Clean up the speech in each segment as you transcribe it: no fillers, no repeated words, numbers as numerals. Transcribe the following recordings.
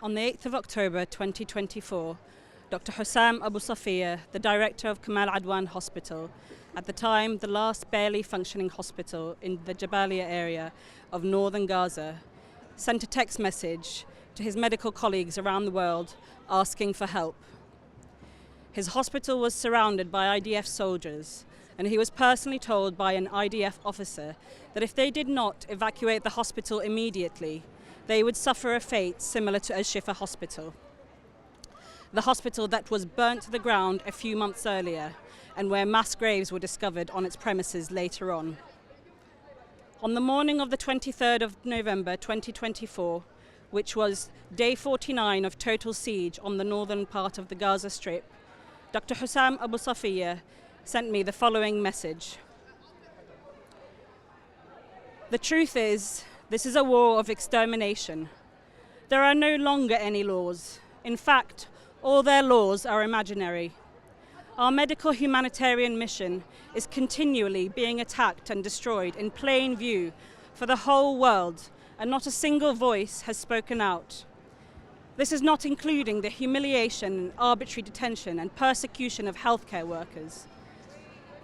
On the 8th of October 2024, Dr. Hussam Abu Safiya, the director of Kamal Adwan Hospital, at the time the last barely functioning hospital in the Jabalia area of northern Gaza, sent a text message to his medical colleagues around the world asking for help. His hospital was surrounded by IDF soldiers, and he was personally told by an IDF officer that if they did not evacuate the hospital immediately, they would suffer a fate similar to Al-Shifa Hospital, the hospital that was burnt to the ground a few months earlier and where mass graves were discovered on its premises later on. On the morning of the 23rd of November 2024, which was day 49 of total siege on the northern part of the Gaza Strip, Dr. Hussam Abu Safiya sent me the following message. The truth is, this is a war of extermination. There are no longer any laws. In fact, all their laws are imaginary. Our medical humanitarian mission is continually being attacked and destroyed in plain view for the whole world, and not a single voice has spoken out. This is not including the humiliation, arbitrary detention and persecution of healthcare workers.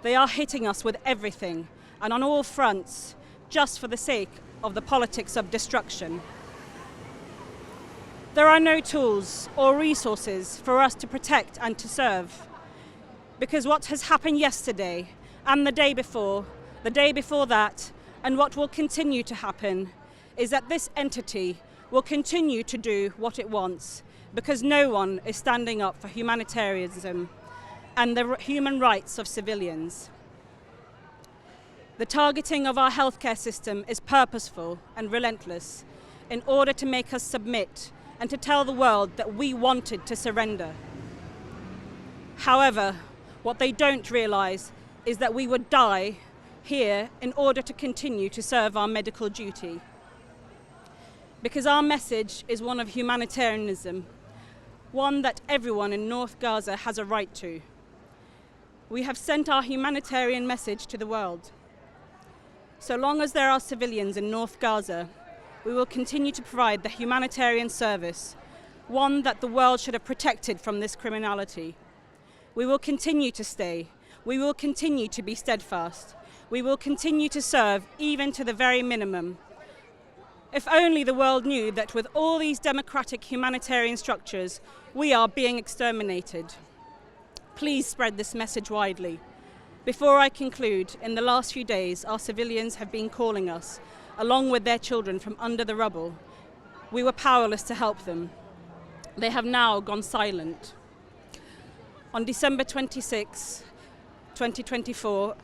They are hitting us with everything and on all fronts, just for the sake of the politics of destruction. There are no tools or resources for us to protect and to serve, because what has happened yesterday and the day before that, and what will continue to happen is that this entity will continue to do what it wants, because no one is standing up for humanitarianism and the human rights of civilians. The targeting of our healthcare system is purposeful and relentless in order to make us submit and to tell the world that we wanted to surrender. However, what they don't realize is that we would die here in order to continue to serve our medical duty. Because our message is one of humanitarianism, one that everyone in North Gaza has a right to. We have sent our humanitarian message to the world. So long as there are civilians in North Gaza, we will continue to provide the humanitarian service, one that the world should have protected from this criminality. We will continue to stay. We will continue to be steadfast. We will continue to serve even to the very minimum. If only the world knew that with all these democratic humanitarian structures, we are being exterminated. Please spread this message widely. Before I conclude, in the last few days, our civilians have been calling us, along with their children, from under the rubble. We were powerless to help them. They have now gone silent. On December 26, 2024,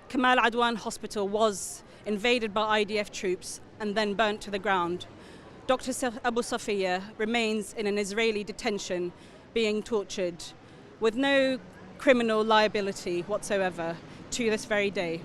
Kamal Adwan Hospital was invaded by IDF troops and then burnt to the ground. Dr. Abu Safiya remains in an Israeli detention, being tortured, with no criminal liability whatsoever to this very day.